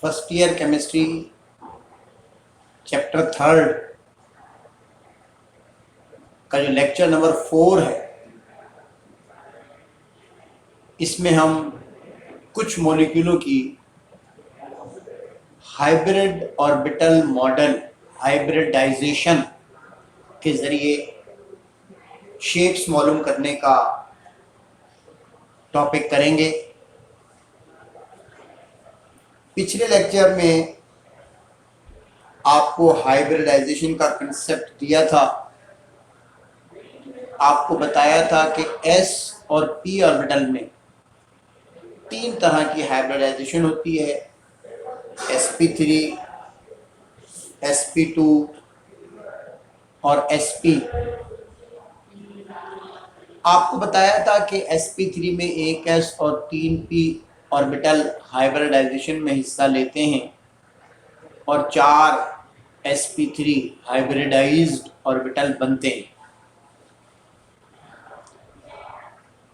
First year chemistry chapter 3 का जो lecture number 4 है, इसमें हम कुछ मॉलिक्यूलों की हाइब्रिड ऑर्बिटल मॉडल हाइब्रिडाइजेशन के ज़रिए शेप्स मालूम करने का टॉपिक करेंगे। पिछले लेक्चर में आपको हाइब्रिडाइजेशन का कंसेप्ट दिया था। आपको बताया था कि s और p ऑर्बिटल में 3 तरह की हाइब्रिडाइजेशन होती है, sp3, sp2 और sp। आपको बताया था कि sp3 में 1s और 3p ऑर्बिटल हाइब्रिडाइजेशन में हिस्सा लेते हैं और 4 sp3 हाइब्रिडाइज्ड ऑर्बिटल बनते हैं।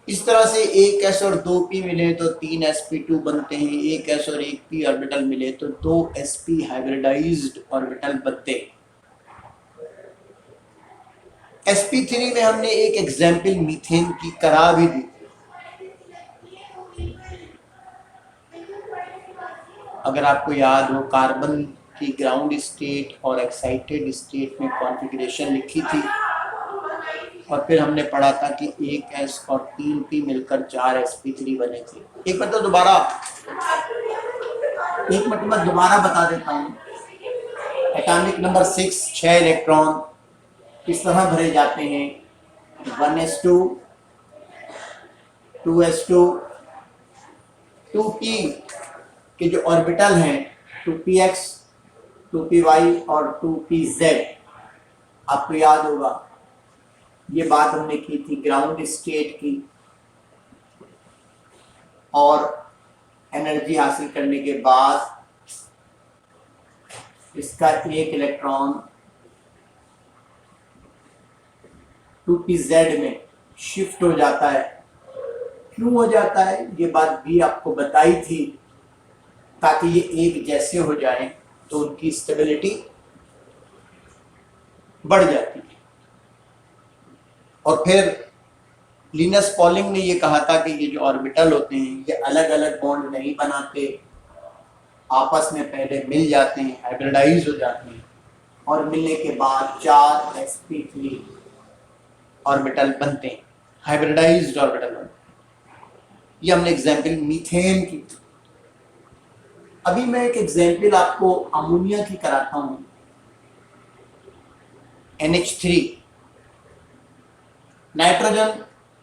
इस तरह से 1s और 2p मिले तो 3 sp2 बनते हैं, 1s और 1p ऑर्बिटल मिले तो 2 sp हाइब्रिडाइज्ड ऑर्बिटल बनते हैं। sp3 में हमने एक एग्जाम्पल मीथेन की करा भी दी। अगर आपको याद हो, कार्बन की ग्राउंड स्टेट और एक्साइटेड स्टेट में कॉन्फ़िगरेशन लिखी थी और फिर हमने पढ़ा था कि 1s और 3p मिलकर 4 sp3 बने थे। एक मतलब दोबारा बता देता हूँ। एटॉमिक नंबर 6 6 इलेक्ट्रॉन किस तरह भरे जाते हैं, 1s2, 2s2, 2p के जो ऑर्बिटल हैं 2px, 2py और 2pz। आपको याद होगा ये बात हमने की थी ग्राउंड स्टेट की, और एनर्जी हासिल करने के बाद इसका एक इलेक्ट्रॉन 2pz में शिफ्ट हो जाता है। क्यों हो जाता है ये बात भी आपको बताई थी, ताकि ये एक जैसे हो जाएं तो उनकी स्टेबिलिटी बढ़ जाती है। और फिर लिनस पॉलिंग ने ये कहा था कि ये जो ऑर्बिटल होते हैं ये अलग अलग बॉन्ड नहीं बनाते, आपस में पहले मिल जाते हैं, हाइब्रिडाइज हो जाते हैं और मिलने के बाद 4 sp3 ऑर्बिटल बनते हैं, हाइब्रिडाइज्ड ऑर्बिटल बनते हैं। ये हमने एग्जाम्पल मीथेन की। अभी मैं एक एग्जाम्पल आपको अमोनिया की कराता हूं, NH3। नाइट्रोजन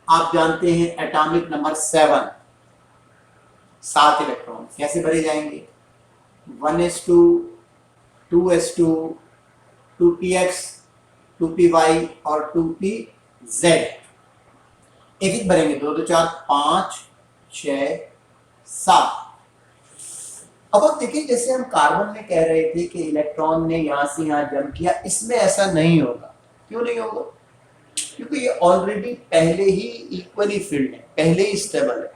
आप जानते हैं एटॉमिक नंबर 7 7 इलेक्ट्रॉन कैसे भरे जाएंगे, 1s2, 2s2, 2px, 2py और 2pz। एक एक भरेंगे, 2 2 4 5 6 7। अब आप देखिए, जैसे हम कार्बन में कह रहे थे कि इलेक्ट्रॉन ने यहां से यहां जंप किया, इसमें ऐसा नहीं होगा। क्यों नहीं होगा? क्योंकि ये ऑलरेडी पहले ही इक्वली फिल्ड है, पहले ही स्टेबल है।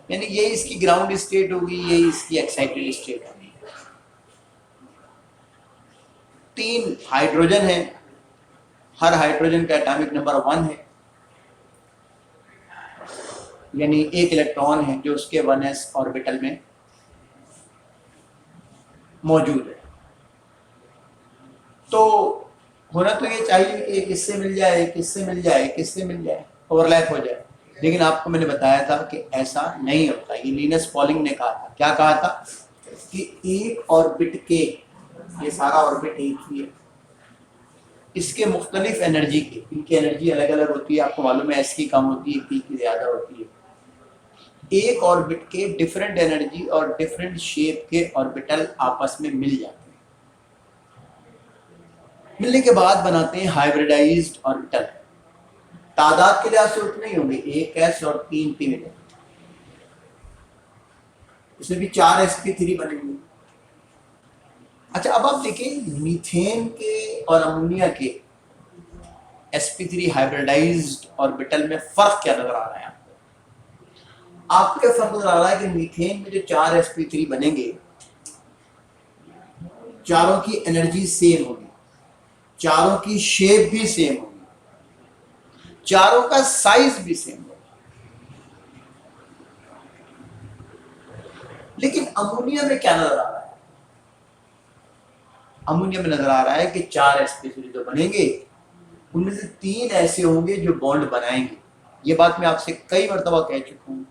यानी ये इसकी ग्राउंड स्टेट होगी, ये इसकी एक्साइटेड स्टेट होगी। 3 हाइड्रोजन है, हर हाइड्रोजन का एटॉमिक नंबर 1 है, यानी एक इलेक्ट्रॉन है जो उसके 1s ऑर्बिटल में मौजूद है। तो होना तो ये चाहिए कि किससे मिल जाए, किससे मिल जाए, किससे मिल जाए, ओवरलैप हो जाए। लेकिन आपको मैंने बताया था कि ऐसा नहीं होता। ये लिनस पॉलिंग ने कहा था, क्या कहा था कि एक ऑर्बिट के, ये सारा ऑर्बिट एक ही है, इसके मुख्तलिफ एनर्जी के, इनकी एनर्जी अलग अलग होती है। आपको मालूम है s की कम होती है, p की ज्यादा होती है। एक ऑर्बिट के डिफरेंट एनर्जी और डिफरेंट शेप के ऑर्बिटल आपस में मिल जाते हैं। मिलने के बाद बनाते हैं हाइब्रिडाइज्ड ऑर्बिटल। तादाद के लिहाज से उतने ही होंगे, 1s और 3p मिले, इसमें भी 4 sp3 बनेंगे। अच्छा, अब आप देखें मीथेन के और अमोनिया के sp3 हाइब्रिडाइज्ड ऑर्बिटल में फर्क क्या नजर आ रहा है आपको? आपको क्या फर्क नजर आ रहा है कि मीथेन में जो 4 sp3 बनेंगे, चारों की एनर्जी सेम होगी, चारों की शेप भी सेम होगी, चारों का साइज भी सेम होगा। लेकिन अमोनिया में क्या नजर आ रहा है? अमोनिया में नजर आ रहा है कि 4 sp3 जो बनेंगे उनमें से 3 ऐसे होंगे जो बॉन्ड बनाएंगे। ये बात मैं आपसे कई मरतबा कह चुका हूं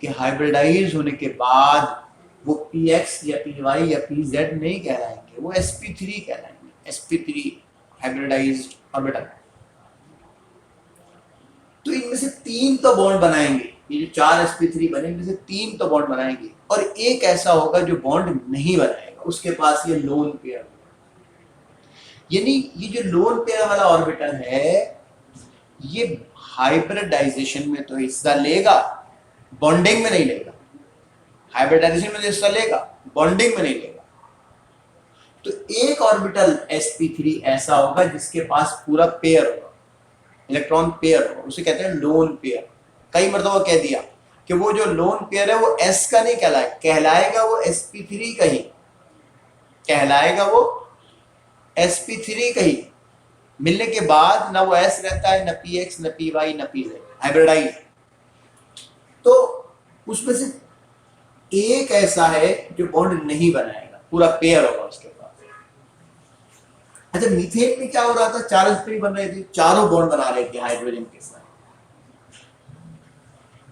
कि हाइब्रिडाइज होने के बाद वो px या py या pz नहीं कहलाएंगे, वो sp3 कहलाएंगे। sp3 hybridised orbital. तो इनमें से 3 तो बॉन्ड बनाएंगे, ये जो 4 sp3 बने इनमें से 3 तो बॉन्ड बनाएंगे, और एक ऐसा होगा जो बॉन्ड नहीं बनाएगा, उसके पास ये लोन पेयर। यानी ये जो लोन पेयर वाला ऑर्बिटल है ये हाइब्रिडाइजेशन में तो हिस्सा लेगा, बॉन्डिंग में नहीं लेगा। हाइब्रिडाइजेशन में हिस्सा लेगा, बॉन्डिंग में नहीं लेगा। तो एक ऑर्बिटल sp3 ऐसा होगा जिसके पास पूरा पेयर होगा, इलेक्ट्रॉन पेयर होगा, उसे कहते हैं लोन पेयर। कई मरतबा कह दिया कि वो जो लोन पेयर है वो s का नहीं कहलाएगा वो sp3 का ही कहलाएगा, वो sp3 का ही। मिलने के बाद ना वो s रहता है, ना px, ना py, ना pz, हाइब्रिडाइज। तो उसमें से एक ऐसा है जो बॉन्ड नहीं बनाएगा, पूरा पेयर होगा उसके पास। अच्छा, मीथेन में क्या हो रहा था? 4 sp3 बन रहे थे, चारों बॉन्ड बना रहे थे हाइड्रोजन के साथ।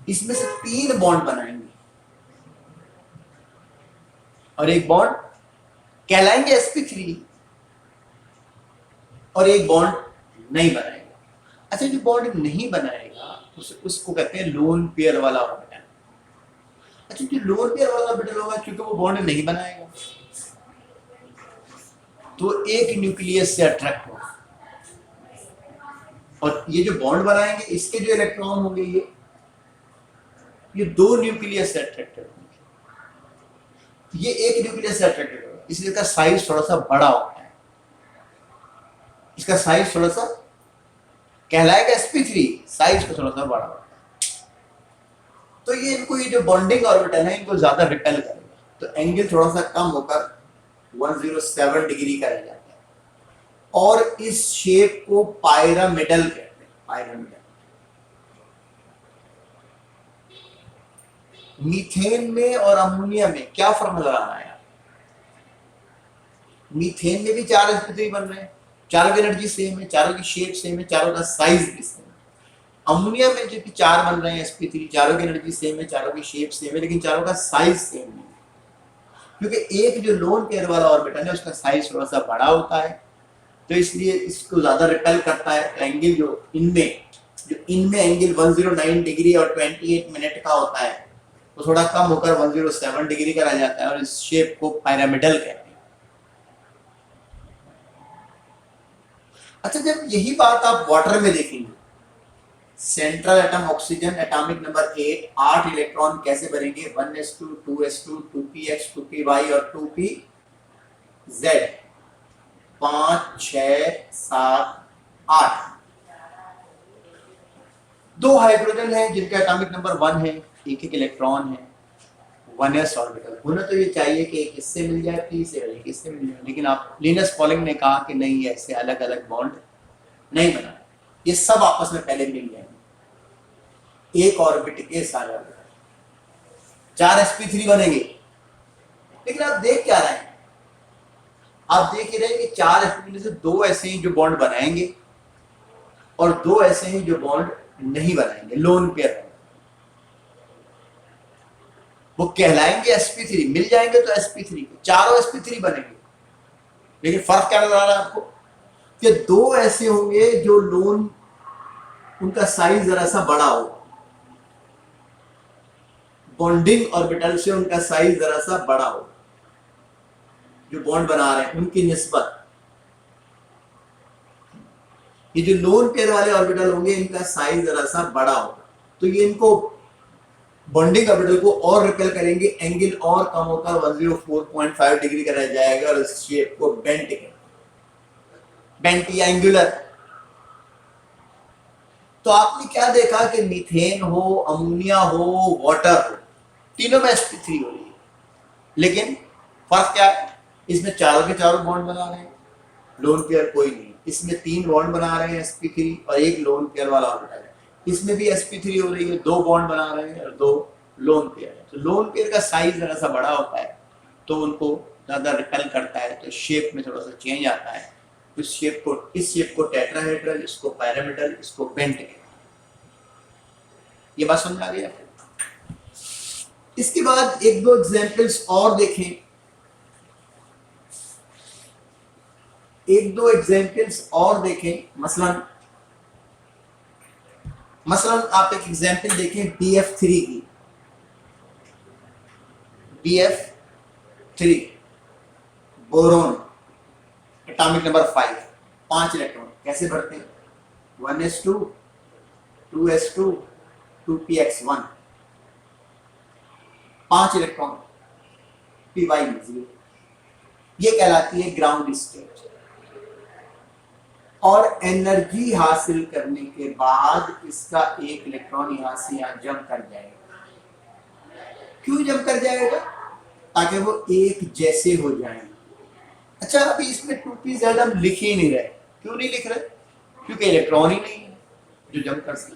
इसमें से 3 बॉन्ड बनाएंगे और एक बॉन्ड कहलाएंगे sp3 और एक बॉन्ड नहीं बनाएगा। अच्छा, जो बॉन्ड नहीं बनाएगा उसको कहते हैं लोन पेयर वाला ऑर्बिटल। अच्छा, जो लोन पेयर वाला ऑर्बिटल होगा क्योंकि वो बॉन्ड नहीं बनाएगा तो एक न्यूक्लियस से अट्रैक्ट होगा, और ये जो बॉन्ड बनाएंगे इसके जो इलेक्ट्रॉन होंगे ये 2 न्यूक्लियस से अट्रैक्टेड होंगे, ये एक न्यूक्लियस से अट्रैक्टेड होगा, इसलिए इसका साइज थोड़ा सा बड़ा होता है। इसका साइज थोड़ा सा कहलाएगा sp3, साइज को थोड़ा सा बड़ा होता है। तो ये इनको, ये जो बॉन्डिंग ऑर्बिटल है इनको ज्यादा रिपेल करेगा, तो एंगल थोड़ा सा कम होकर 107 डिग्री का रह जाता है, और इस शेप को पायरामिडल कहते हैं। पायरामिडल। मीथेन में और अमोनिया में क्या फर्क नजर आ रहा है? मीथेन में भी 4 sp3 बन रहे हैं, चारों की एनर्जी सेम है, चारों की शेप सेम है, चारों का साइज भी सेम है। अमोनिया में जो कि 4 बन रहे हैं sp3, चारों की एनर्जी सेम है, चारों की शेप सेम है, लेकिन चारों का साइज सेम नहीं है, क्योंकि एक जो लोन पेयर वाला ऑर्बिटल है उसका साइज थोड़ा सा बड़ा होता है, तो इसलिए इसको ज्यादा रिपेल करता है। एंगल जो इनमें एंगल 109 डिग्री और 28 मिनट का होता है वो थोड़ा कम होकर 107 डिग्री का रह जाता है, और इस शेप को पायरामिडल कहते हैं। अच्छा, जब यही बात आप वाटर में देखेंगे, central atom oxygen, atomic number 8 electron कैसे बनेंगे? 1s2, 2s2, 2px, 2py और 2pz, 5, 6, 7, 8। 2 हाइड्रोजन है जिनका एटॉमिक नंबर 1 है, एक इलेक्ट्रॉन है, 1s ऑर्बिटल। होना तो ये चाहिए कि एक इससे मिल जाए, पी से एक इससे मिल जाए, लेकिन आप लिनस पॉलिंग ने कहा कि नहीं, ऐसे अलग अलग बॉन्ड नहीं बना, ये सब आपस में पहले मिल जाएंगे, एक ऑर्बिट के सारे ऑर्बिटल 4 sp3 बनेंगे। लेकिन आप देख क्या रहे हैं? आप देख ही रहे हैं कि 4 sp3 में से 2 ऐसे हैं जो बॉन्ड बनाएंगे और 2 ऐसे हैं जो बॉन्ड नहीं बनाएंगे, लोन पेयर। वो कहलाएंगे sp3, मिल जाएंगे तो sp3, चारों sp3 बनेंगे। लेकिन फर्क क्या नजर आ रहा है आपको कि 2 ऐसे होंगे जो लोन, उनका साइज जरा सा बड़ा होगा, बॉन्डिंग ऑर्बिटल से उनका साइज जरा सा बड़ा होगा, जो बॉन्ड बना रहे हैं उनकी निस्बत। ये जो लोन पेयर वाले ऑर्बिटल होंगे इनका साइज जरा सा बड़ा होगा, तो ये इनको बॉन्डिंग ऑर्बिटल को और रिपेल करेंगे, एंगल और कम होकर 104.5 डिग्री का रह जाएगा, और इस शेप को बेंट या एंगुलर। तो आपने क्या देखा कि मीथेन हो, अमोनिया हो, वाटर हो, तीनों में sp3 हो रही है, लेकिन फर्क क्या है, इसमें चारों के चारों बॉन्ड बना रहे हैं, लोन पेयर कोई नहीं, इसमें 3 बॉन्ड बना रहे हैं sp3 और एक लोन पेयर वाला ऑर्बिटल है, इसमें भी sp3 हो रही है, 2 बॉन्ड बना रहे हैं और 2 लोन पेयर है। तो लोन पेयर का साइज जरा सा बड़ा होता है तो उनको ज्यादा रिपेल करता है, तो शेप में थोड़ा सा चेंज आता है। इस शेप को टेट्राहेड्रल, इसको पिरामिडल, इसको पेंटाहेड्रल। ये बात समझ आ गई आपको? इसके बाद एक दो एग्जांपल्स और देखें, मसलन आप एक एग्जांपल देखें BF3 की। BF3 boron, atomic number 5, 5 electron कैसे भरते हैं, 1s2 2s2 2px1, 5 electron py0, ये कहलाती है ग्राउंड स्टेट। और एनर्जी हासिल करने के बाद इसका एक इलेक्ट्रॉन यहां से यहां जंप कर जाएगा। क्यों जंप कर जाएगा? ताकि वो एक जैसे हो जाए। अच्छा, अभी इसमें 2pz हम लिख ही नहीं रहे। क्यों नहीं लिख रहे? क्योंकि इलेक्ट्रॉन ही नहीं है जो जंप कर सके,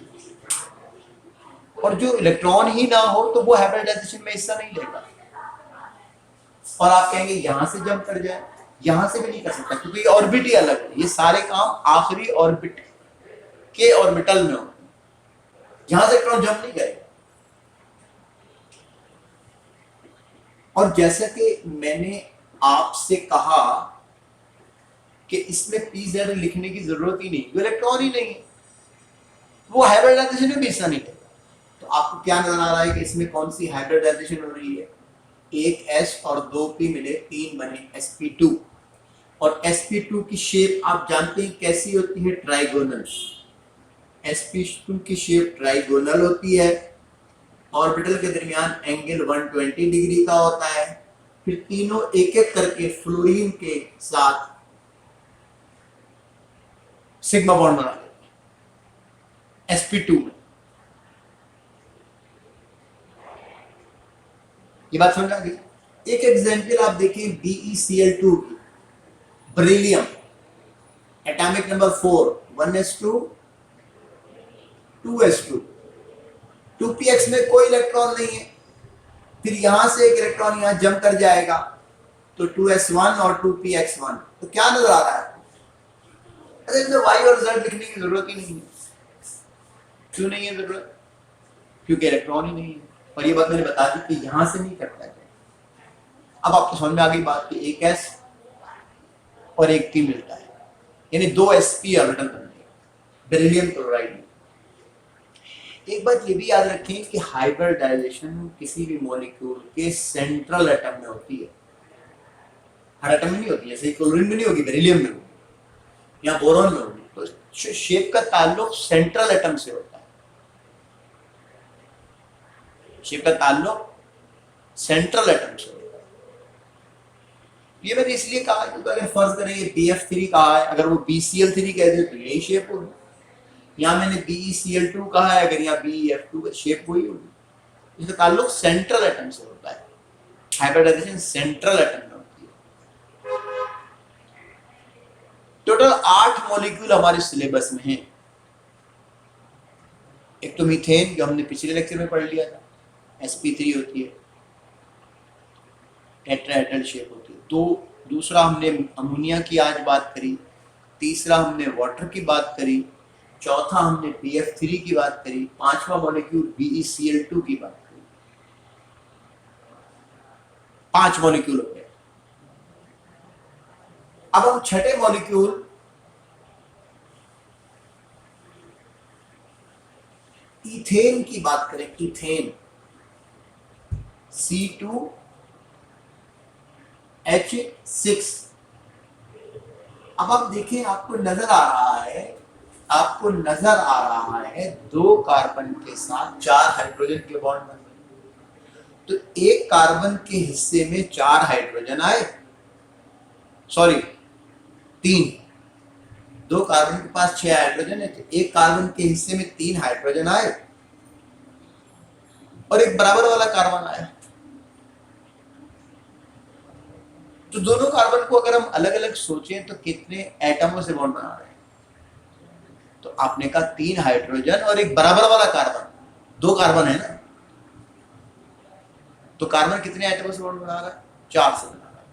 और जो इलेक्ट्रॉन ही ना हो तो वो हाइब्रिडाइजेशन में हिस्सा नहीं लेगा। और आप कहेंगे यहां से जंप कर जाए, यहां से भी नहीं कर सकता क्योंकि ऑर्बिट ही अलग है। ये सारे काम आखिरी ऑर्बिट के ऑर्बिटल में होते हैं, यहां से इलेक्ट्रॉन जंप नहीं करेगा। और जैसा कि मैंने आपसे कहा कि इसमें pz लिखने की जरूरत ही नहीं, वो इलेक्ट्रॉन ही नहीं है, वो हाइब्रिडाइजेशन में भी हिस्सा नहीं लेगा। तो आपको क्या नजर आ रहा है कि इसमें कौन सी हाइब्रिडाइजेशन हो रही है? एक S और 2p मिले 3 बने sp2। और sp2 की शेप आप जानते हैं कैसी होती है? ट्राइगोनल। sp2 की शेप ट्राइगोनल होती है, ऑर्बिटल के दरमियान एंगल 120 डिग्री का होता है। फिर तीनों एक एक करके फ्लोरीन के साथ सिग्मा बॉन्ड बना देते हैं sp2 में। ये बात समझ आ गई? एक एग्जांपल आप देखिए BeCl2 की, beryllium, atomic number 4, 1s2 2s2, 2px में कोई इलेक्ट्रॉन नहीं है, फिर यहां से एक इलेक्ट्रॉन यहां जंप कर जाएगा तो 2s1 और 2px1। तो क्या नजर आ रहा है? अरे इधर y और z लिखने की जरूरत ही नहीं है। क्यों नहीं है जरूरत? क्योंकि इलेक्ट्रॉन ही नहीं है। और ये बात मैंने बता दी कि यहां से नहीं करता है। अब आपको समझ में आ गई बात कि एक s और एक p मिलता है, यानी 2 sp ऑर्बिटल बनते हैं बेरिलियम क्लोराइड में। एक बात ये भी याद रखें कि हाइब्रिडाइजेशन किसी भी मॉलिक्यूल के सेंट्रल एटम में होती है, हर एटम में नहीं होती। जैसे क्लोरीन में नहीं होगी, बेरिलियम में होगी या बोरॉन में होगी। तो शेप का ताल्लुक सेंट्रल एटम से होता है, शेप का ताल्लुक सेंट्रल एटम से होता है। ये मैंने इसलिए कहा क्योंकि अगर फर्ज करें ये BF3 कहा है, अगर वो BCl3 कह दे तो यही शेप होगी। यहाँ मैंने BeCl2 कहा है, अगर यहाँ BeF2 का शेप वही होगी। इसका ताल्लुक सेंट्रल एटम से होता है, हाइब्रिडाइजेशन सेंट्रल एटम में होती है। टोटल 8 मॉलिक्यूल हमारे सिलेबस में हैं। एक तो मीथेन जो हमने पिछले लेक्चर में पढ़ लिया था, sp3 होती है, टेट्राहेड्रल शेप होती है। दूसरा हमने अमोनिया की आज बात करी, तीसरा हमने वाटर की बात करी, चौथा हमने BF3 की बात करी, पांचवा मॉलिक्यूल BeCl2 की बात करी। 5 मॉलिक्यूल हो गए। अब हम छठे मॉलिक्यूल इथेन की बात करें। Ethane C2H6। अब आप देखें, आपको नजर आ रहा है 2 कार्बन के साथ 4 हाइड्रोजन के बॉन्ड बन गए। तो एक कार्बन के हिस्से में 4 हाइड्रोजन आए, सॉरी 3, दो कार्बन के पास 6 हाइड्रोजन है, तो एक कार्बन के हिस्से में 3 हाइड्रोजन आए और एक बराबर वाला कार्बन आया। तो दोनों कार्बन को अगर हम अलग अलग सोचें तो कितने एटमों से बॉन्ड बना रहे हैं? तो आपने कहा 3 हाइड्रोजन और एक बराबर वाला कार्बन, 2 कार्बन है ना, तो कार्बन कितने एटमों से बॉन्ड बना रहा है? 4 से बना रहा है।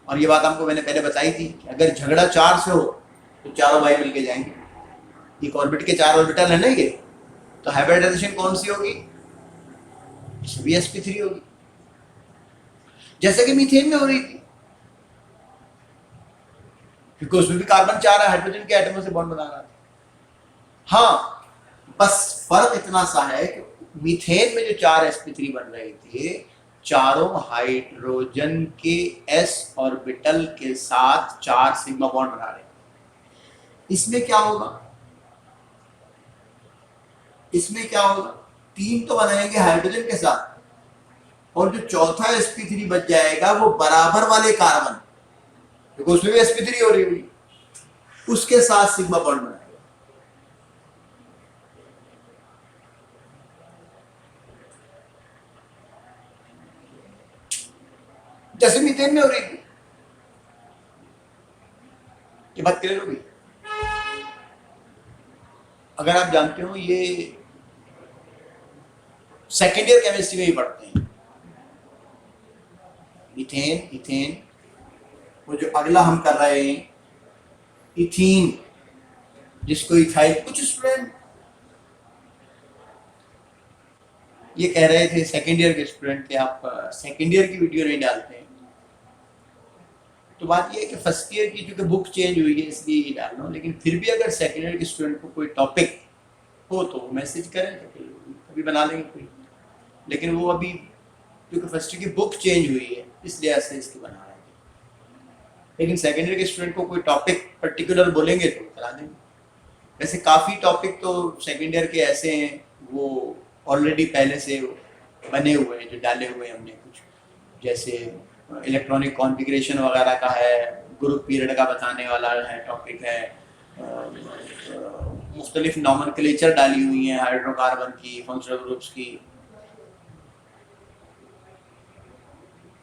और ये बात आपको मैंने पहले बताई थी कि अगर झगड़ा 4 से हो तो चारों भाई मिलके जाएंगे। एक ऑर्बिट के 4 ऑर्बिटल है ना ये, तो हाइब्रिडाइजेशन कौन सी होगी? इसमें sp3 होगी, जैसे कि मीथेन में हो रही थी, क्योंकि उसमें भी कार्बन 4 हाइड्रोजन के एटमों से बॉन्ड बना रहा था। हाँ, बस फर्क इतना सा है कि मीथेन में जो 4 sp3 बन रहे थे, चारों हाइड्रोजन के s ऑर्बिटल के साथ 4 सिग्मा बॉन्ड बना रहे। इसमें क्या होगा? इसमें क्या होगा? 3 तो बनाएंगे हाइड्रोजन के साथ, और जो चौथा sp3 बच जाएगा वो बराबर वाले कार्बन, क्योंकि उसमें भी sp3 हो रही होगी, उसके साथ सिग्मा बॉन्ड बनाएगा। जैसे मीथेन में हो रही थी। ये बात क्लियर होगी? अगर आप जानते हो, ये सेकेंड ईयर केमिस्ट्री में ही पढ़ते हैं। मीथेन, इथेन, वो जो अगला हम कर रहे हैं इथीन, जिसको इथाइल, कुछ स्टूडेंट ये कह रहे थे सेकेंड ईयर के स्टूडेंट कि आप सेकेंड ईयर की वीडियो नहीं डालते हैं। तो बात ये है कि फर्स्ट ईयर की चूंकि बुक चेंज हुई है इसलिए ये डाल रहा हूँ, लेकिन फिर भी अगर सेकेंड ईयर के स्टूडेंट को कोई टॉपिक हो तो मैसेज करें, तो फिर अभी बना लेंगे कोई। लेकिन वो अभी क्योंकि फर्स्ट ईयर की बुक चेंज हुई है इसलिए ऐसे इसकी बना रहे हैं। लेकिन सेकेंड ईयर के स्टूडेंट को कोई टॉपिक पर्टिकुलर बोलेंगे तो करा देंगे। वैसे काफ़ी टॉपिक तो सेकेंड ईयर के ऐसे हैं वो ऑलरेडी पहले से बने हुए हैं, जो डाले हुए हैं हमने कुछ, जैसे इलेक्ट्रॉनिक कॉन्फ़िगरेशन वगैरह का है, ग्रुप पीरियड का बताने वाला है टॉपिक है, मुख्तलिफ नॉमेनक्लेचर डाली हुई हैं हाइड्रोकार्बन की, फंक्शनल ग्रुप्स की।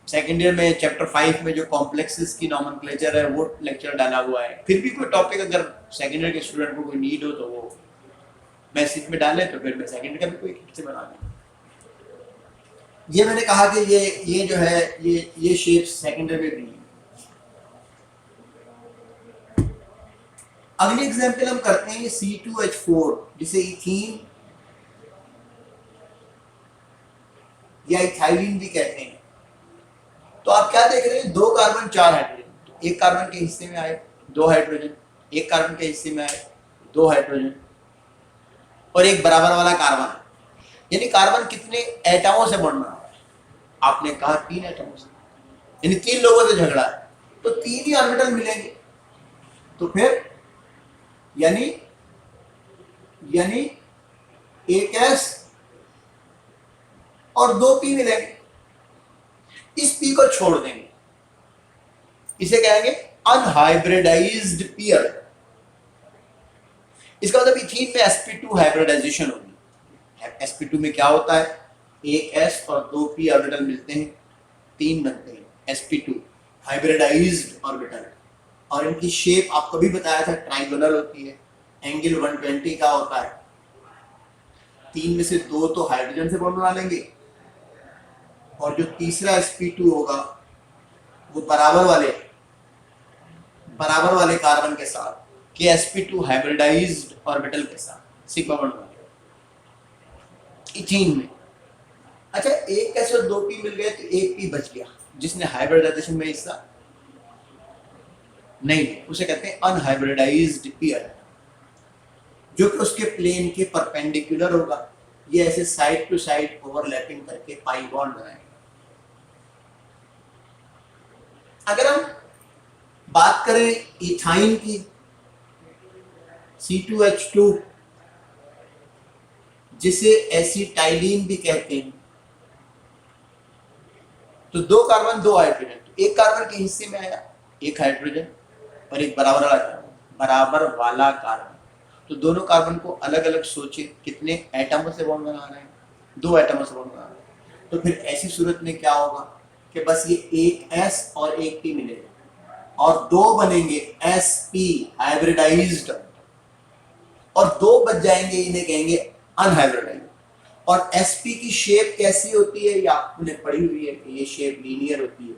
सेकेंड ईयर में चैप्टर 5 में जो कॉम्प्लेक्सेस की नॉमेनक्लेचर है वो लेक्चर डाला हुआ है। फिर भी कोई टॉपिक अगर सेकेंड ईयर के स्टूडेंट को कोई नीड हो तो वो मैसेज में डालें, तो फिर मैं सेकेंड ईयर का भी कोई किट से बना दें। ये मैंने कहा कि ये जो है ये शेप सेकेंड ईयर में भी है। अगली एग्जांपल हम करते हैं C2H4, जिसे इथीन या इथाइलिन भी कहते हैं। तो आप क्या देख रहे हैं? 2 कार्बन 4 हाइड्रोजन, एक कार्बन के हिस्से में आए 2 हाइड्रोजन, एक कार्बन के हिस्से में आए 2 हाइड्रोजन और एक बराबर वाला कार्बन, यानी कार्बन कितने एटमों से बॉन्ड बना हुआ है? आपने कहा 3 एटमों से, यानी 3 लोगों से झगड़ा है तो 3 ही ऑर्बिटल मिलेंगे। तो फिर यानी एक S और 2 P मिलेंगे। इस P को छोड़ देंगे, इसे कहेंगे अनहाइब्रिडाइज्ड पेयर। इसका मतलब इथीन में sp2 हाइब्रिडाइजेशन होगी। sp2 में क्या होता है? एक S और 2 P ऑर्बिटल मिलते हैं, 3 बनते हैं sp2 हाइब्रिडाइज्ड ऑर्बिटल। और इनकी शेप आपको भी बताया था ट्रायंगुलर होती है, एंगल 120 का होता है। 3 में से 2 तो हाइड्रोजन से बॉन्ड बना लेंगे और जो तीसरा sp2 होगा वो बराबर वाले कार्बन के साथ कि sp2 हाइब्रिडाइज्ड ऑर्बिटल के साथ सिग्मा बॉन्ड बनेगा इथीन में। अच्छा, एक S और 2 P मिल गए तो एक P बच गया जिसने हाइब्रिडाइजेशन में हिस्सा नहीं है, उसे कहते हैं अनहाइब्रिडाइज्ड पेयर, जो कि उसके प्लेन के परपेंडिकुलर होगा। ये ऐसे साइड टू साइड ओवरलैपिंग करके पाई बॉन्ड बनाएंगे। अगर हम बात करें इथाइन की, C2H2 जिसे एसिटाइलिन भी कहते हैं, तो 2 कार्बन 2 हाइड्रोजन, तो एक कार्बन के हिस्से में आया एक हाइड्रोजन और एक बराबर बराबर वाला कार्बन, तो दोनों कार्बन को अलग अलग सोचे कितने एटमों से बॉन्ड बना रहे हैं, 2 एटमों से बॉन्ड बना रहे हैं। तो फिर ऐसी सूरत में क्या होगा कि बस ये एक S और एक P मिलेगा और 2 बनेंगे sp हाइब्रिडाइज्ड, और 2 बच जाएंगे, इन्हें कहेंगे अनहाइब्रिडाइज्ड। और sp की शेप कैसी होती है, ये आपने पढ़ी हुई है कि ये शेप लीनियर होती है।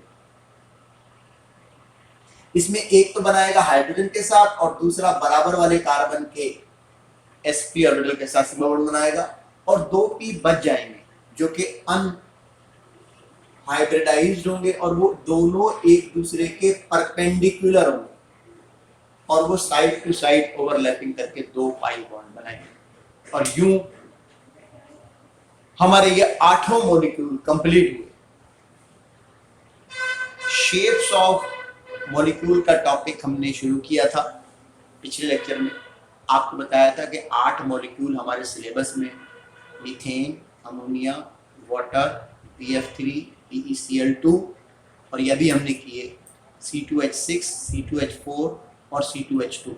इसमें एक तो बनाएगा हाइड्रोजन के साथ और दूसरा बराबर वाले कार्बन के sp ऑर्बिटल के साथ सिग्मा बॉन्ड बनाएगा, और 2 p बच जाएंगे जो कि अनहाइब्रिडाइज्ड होंगे, और वो दोनों एक दूसरे के परपेंडिकुलर होंगे और वो साइड टू साइड ओवरलैपिंग करके 2 पाई बॉन्ड बनाएंगे। और यूं हमारे ये 8 मॉलिक्यूल कंप्लीट हुए। शेप्स ऑफ मॉलिक्यूल का टॉपिक हमने शुरू किया था पिछले लेक्चर में। आपको बताया था कि 8 मॉलिक्यूल हमारे सिलेबस में, methane, ammonia, water, BF3, BeCl2, और यह भी हमने किए C2H6, C2H4 और C2H2।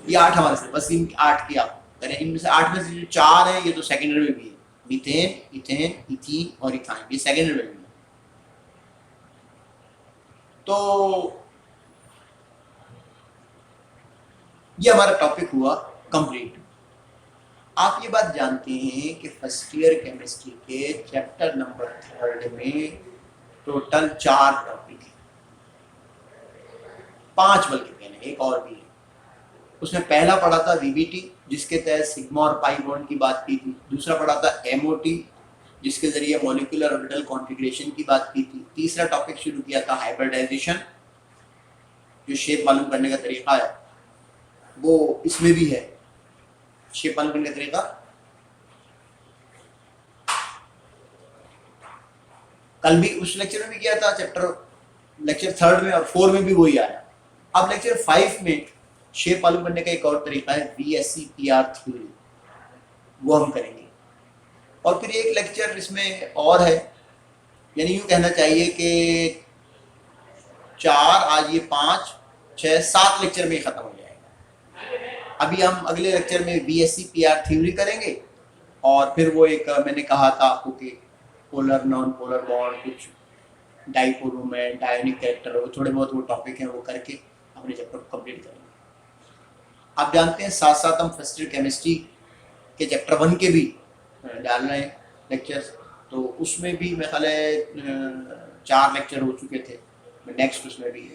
ये 8 हमारे सिलेबस, इन 8 की आप करें। इनमें से 8 में से जो 4 है ये तो सेकेंडरी में भी है, मीथेन, इथेन, इथीन और इथाइन, ये सेकेंडरी में भी है। तो ये हमारा टॉपिक हुआ कंप्लीट। आप ये बात जानते हैं कि फर्स्ट ईयर केमिस्ट्री के चैप्टर नंबर 3 में टोटल 4 टॉपिक है, 5 बल्कि कहने, एक और भी है। उसमें पहला पढ़ा था VBT, जिसके तहत सिग्मा और पाई बॉन्ड की बात की थी। दूसरा पढ़ा था MOT, जिसके जरिए मॉलिक्यूलर ऑर्बिटल कॉन्फ़िगरेशन की बात की थी। तीसरा टॉपिक शुरू किया था हाइब्रिडाइजेशन, जो शेप मालूम करने का तरीका है वो इसमें भी है। शेप मालूम करने का तरीका कल भी उस लेक्चर में भी किया था, लेक्चर 3 में और 4 में भी वही आया। अब लेक्चर 5 में शेप मालूम करने का एक और तरीका है VSEPR थ्योरी, वो हम करेंगे। और फिर एक लेक्चर इसमें और है, यानी यूँ कहना चाहिए कि 4, आज ये 5, 6, 7 लेक्चर में ख़त्म हो जाएगा। अभी हम अगले लेक्चर में VSEPR थ्योरी करेंगे, और फिर वो एक मैंने कहा था आपको कि पोलर नॉन पोलर बॉन्ड, कुछ डाइपोल मूवमेंट, डायोनिक कैरेक्टर, वो थोड़े बहुत वो टॉपिक हैं, वो करके अपने चैप्टर को कंप्लीट करेंगे। आप जानते हैं साथ साथ हम फर्स्ट ईयर केमिस्ट्री के चैप्टर 1 के भी डाल रहे हैं लेक्चर्स, तो उसमें भी मेरे ख्याल है 4 लेक्चर हो चुके थे। नेक्स्ट उसमें भी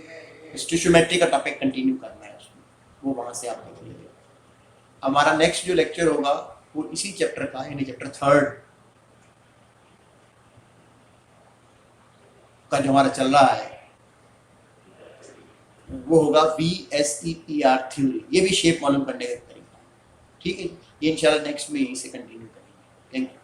स्टिशियोमेट्री का टॉपिक कंटिन्यू करना है उसमें, वो वहाँ से आप देख लीजिए। हमारा नेक्स्ट जो लेक्चर होगा वो इसी चैप्टर का, यानी चैप्टर 3 का जो हमारा चल रहा है वो होगा VSEPR थ्योरी। ये भी शेप मालूम करने का तरीका, ठीक है। ये इंशाल्लाह नेक्स्ट में इसे कंटिन्यू करेंगे। Thank you.